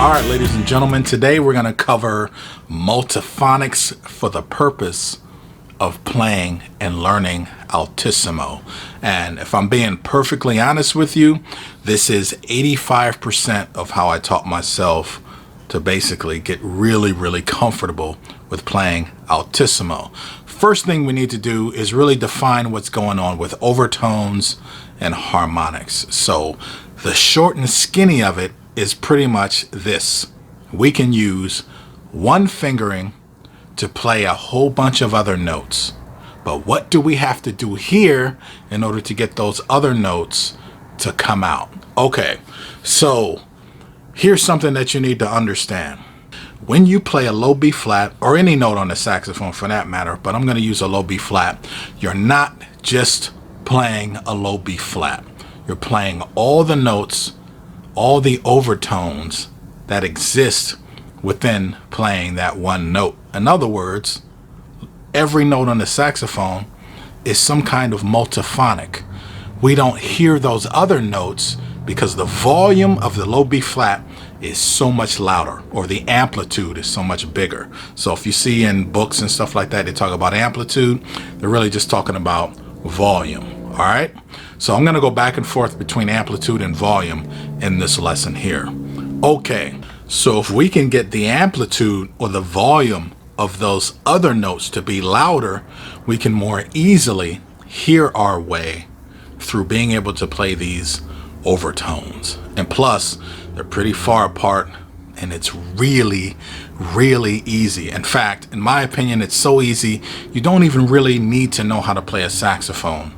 All right, ladies and gentlemen, today we're going to cover multiphonics for the purpose of playing and learning Altissimo. And if I'm being perfectly honest with you, this is 85% of how I taught myself to basically get really comfortable with playing Altissimo. First thing we need to do is really define what's going on with overtones and harmonics. So the short and skinny of it is pretty much this. We can use one fingering to play a whole bunch of other notes. But what do we have to do here in order to get those other notes to come out? Okay, so here's something that you need to understand. When you play a low B flat, or any note on the saxophone for that matter, but I'm going to use a low B flat, you're not just playing a low B flat. You're playing all the notes, all the overtones that exist within playing that one note. In other words, every note on the saxophone is some kind of multiphonic. We don't hear those other notes because the volume of the low B flat is so much louder, or the amplitude is so much bigger. So if you see in books and stuff like that, they talk about amplitude, they're really just talking about volume. All right, so I'm going to go back and forth between amplitude and volume in this lesson here. Okay, so if we can get the amplitude or the volume of those other notes to be louder, we can more easily hear our way through being able to play these overtones. And plus, they're pretty far apart, and it's really easy. In fact, in my opinion, it's so easy, you don't even really need to know how to play a saxophone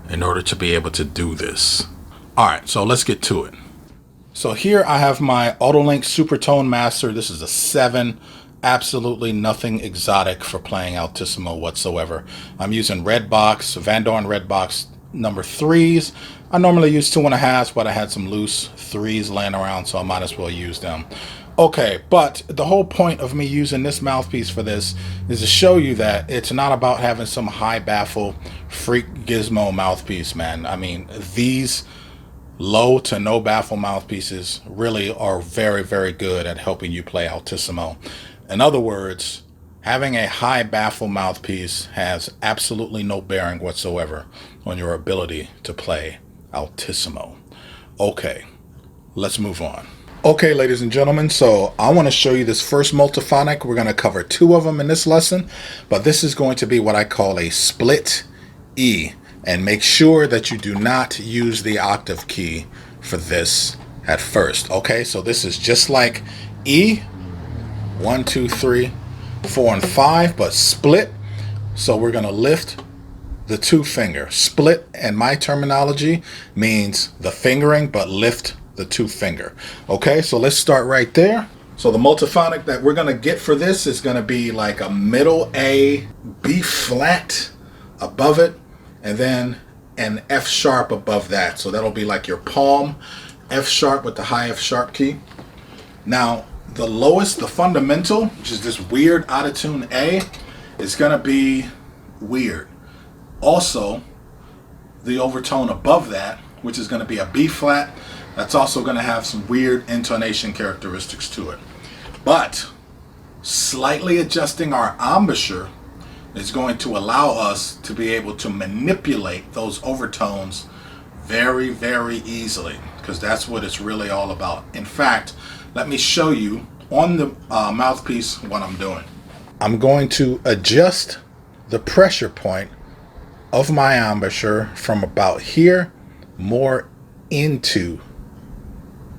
in order to be able to do this. All right, so let's get to it. So here I have my Autolink Supertone Master. This is a 7, absolutely nothing exotic for playing Altissimo whatsoever. I'm using Red Box, Van Doren Red Box number 3s. I normally use 2.5s, but I had some loose 3s laying around, so I might as well use them. Okay, but the whole point of me using this mouthpiece for this is to show you that it's not about having some high baffle freak gizmo mouthpiece, man. I mean, these low to no baffle mouthpieces really are very good at helping you play Altissimo. In other words, having a high baffle mouthpiece has absolutely no bearing whatsoever on your ability to play Altissimo. Okay, let's move on. Okay, ladies and gentlemen, so I want to show you this first multiphonic. We're going to cover 2 of them in this lesson, but this is going to be what I call a split E. And make sure that you do not use the octave key for this at first. Okay, so this is just like E, 1, 2, 3, 4, and 5, but split. So we're going to lift the 2 finger. Split, in my terminology, means the fingering, but lift the 2 finger. Okay, so let's start right there. So the multiphonic that we're going to get for this is going to be like a middle A, B flat above it, and then an F sharp above that. So that'll be like your palm, F sharp with the high F sharp key. Now the lowest, the fundamental, which is this weird out of tune A, is going to be weird. Also, the overtone above that, which is going to be a B flat, that's also going to have some weird intonation characteristics to it. But slightly adjusting our embouchure is going to allow us to be able to manipulate those overtones very easily, because that's what it's really all about. In fact, let me show you on the mouthpiece what I'm doing. I'm going to adjust the pressure point of my embouchure from about here more into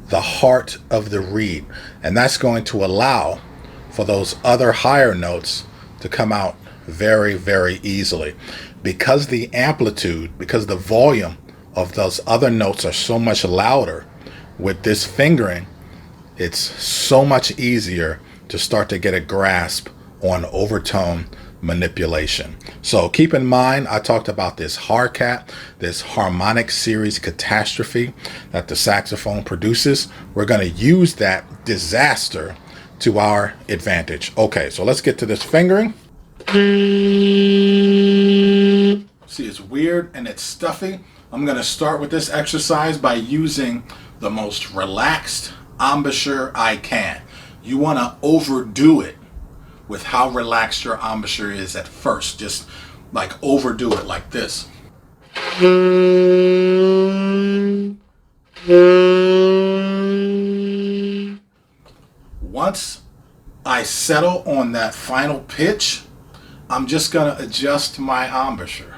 the heart of the reed, and that's going to allow for those other higher notes to come out very easily, because the amplitude, because the volume of those other notes are so much louder. With this fingering, it's so much easier to start to get a grasp on overtone manipulation. So keep in mind, I talked about this HARCAT, this harmonic series catastrophe that the saxophone produces. We're going to use that disaster to our advantage. Okay, so let's get to this fingering. See, it's weird and it's stuffy. I'm going to start with this exercise by using the most relaxed embouchure I can. You want to overdo it with how relaxed your embouchure is at first. Just like overdo it like this. Once I settle on that final pitch, I'm just going to adjust my embouchure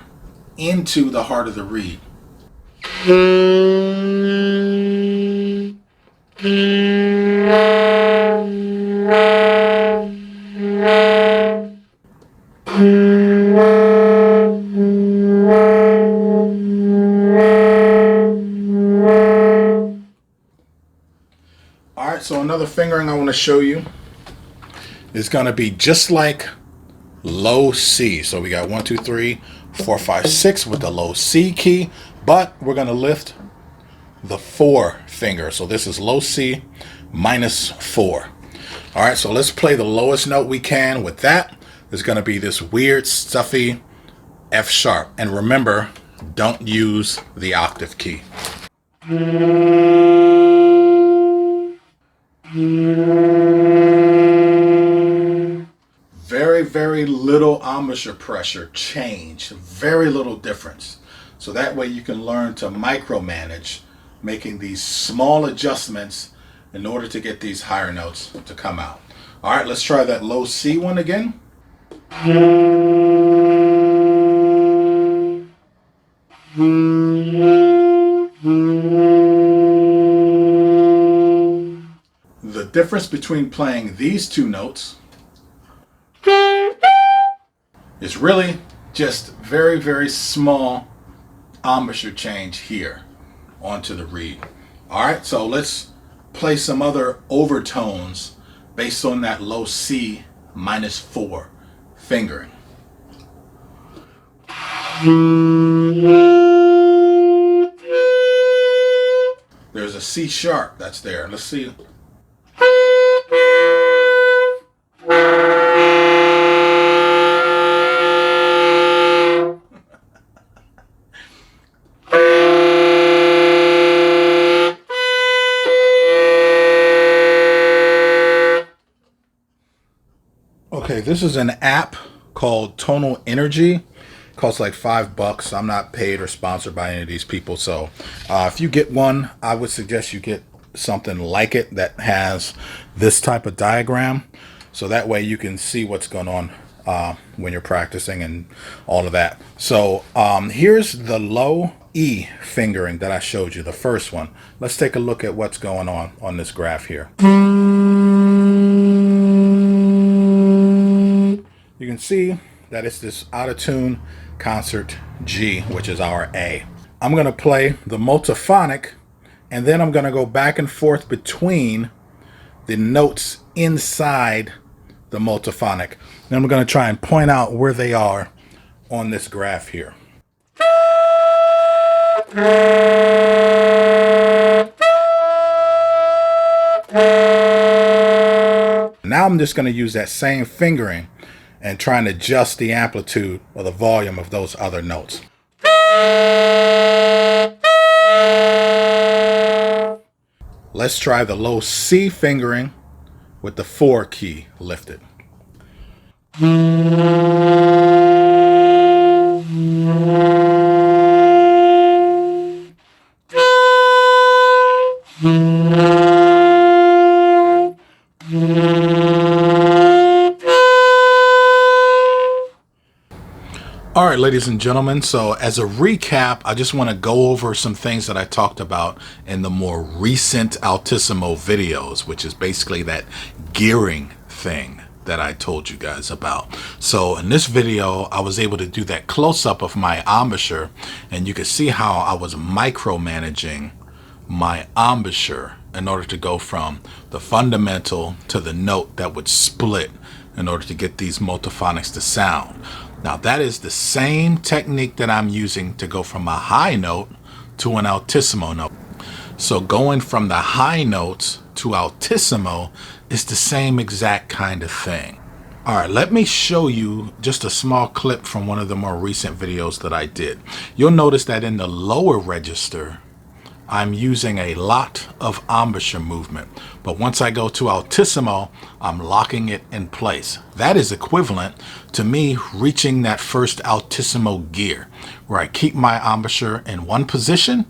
into the heart of the reed. Alright, so another fingering I want to show you is going to be just like low C. So we got 1, 2, 3, 4, 5, 6 with the low C key, but we're going to lift the 4 finger. So this is low C minus 4. All right, so let's play the lowest note we can with that. There's going to be this weird, stuffy F sharp. And remember, don't use the octave key. Very, very little embouchure pressure change, very little difference. So that way you can learn to micromanage, making these small adjustments in order to get these higher notes to come out. All right, let's try that low C one again. The difference between playing these two notes is really just very, very small embouchure change here onto the reed. All right, so let's play some other overtones based on that low C minus 4 fingering. There's a C sharp that's there. Let's see. Okay, this is an app called Tonal Energy. Costs like $5. I'm not paid or sponsored by any of these people, so if you get one, I would suggest you get something like it that has this type of diagram, so that way you can see what's going on when you're practicing and all of that. So here's the low E fingering that I showed you, the first one. Let's take a look at what's going on this graph here. You can see that it's this out of tune concert G, which is our A. I'm going to play the multiphonic, and then I'm going to go back and forth between the notes inside the multiphonic. Then I'm going to try and point out where they are on this graph here. Now I'm just going to use that same fingering and trying to adjust the amplitude or the volume of those other notes. Let's try the low C fingering with the 4 key lifted. All right, ladies and gentlemen, so as a recap, I just want to go over some things that I talked about in the more recent Altissimo videos, which is basically that gearing thing that I told you guys about. So in this video, I was able to do that close-up of my embouchure, and you can see how I was micromanaging my embouchure in order to go from the fundamental to the note that would split in order to get these multiphonics to sound. Now that is the same technique that I'm using to go from a high note to an altissimo note. So going from the high notes to altissimo is the same exact kind of thing. All right, let me show you just a small clip from one of the more recent videos that I did. You'll notice that in the lower register, I'm using a lot of embouchure movement. But once I go to Altissimo, I'm locking it in place. That is equivalent to me reaching that first Altissimo gear, where I keep my embouchure in one position,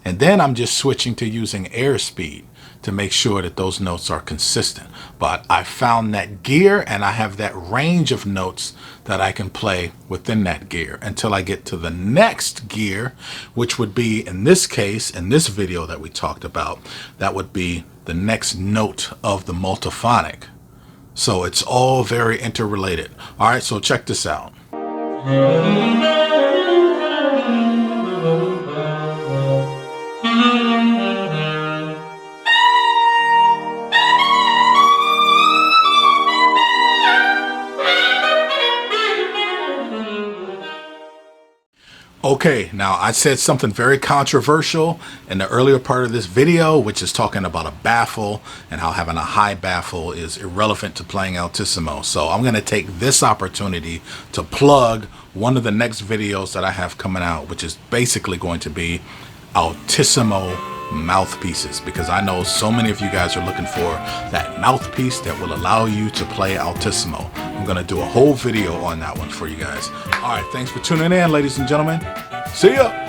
and then I'm just switching to using airspeed to make sure that those notes are consistent. But I found that gear, and I have that range of notes that I can play within that gear until I get to the next gear, which would be, in this case, in this video that we talked about, that would be the next note of the multiphonic. So it's all very interrelated. All right, so check this out. Okay, now I said something very controversial in the earlier part of this video, which is talking about a baffle and how having a high baffle is irrelevant to playing Altissimo. So I'm going to take this opportunity to plug one of the next videos that I have coming out, which is basically going to be Altissimo mouthpieces, because I know so many of you guys are looking for that mouthpiece that will allow you to play Altissimo. I'm going to do a whole video on that one for you guys. All right, thanks for tuning in, ladies and gentlemen. See ya.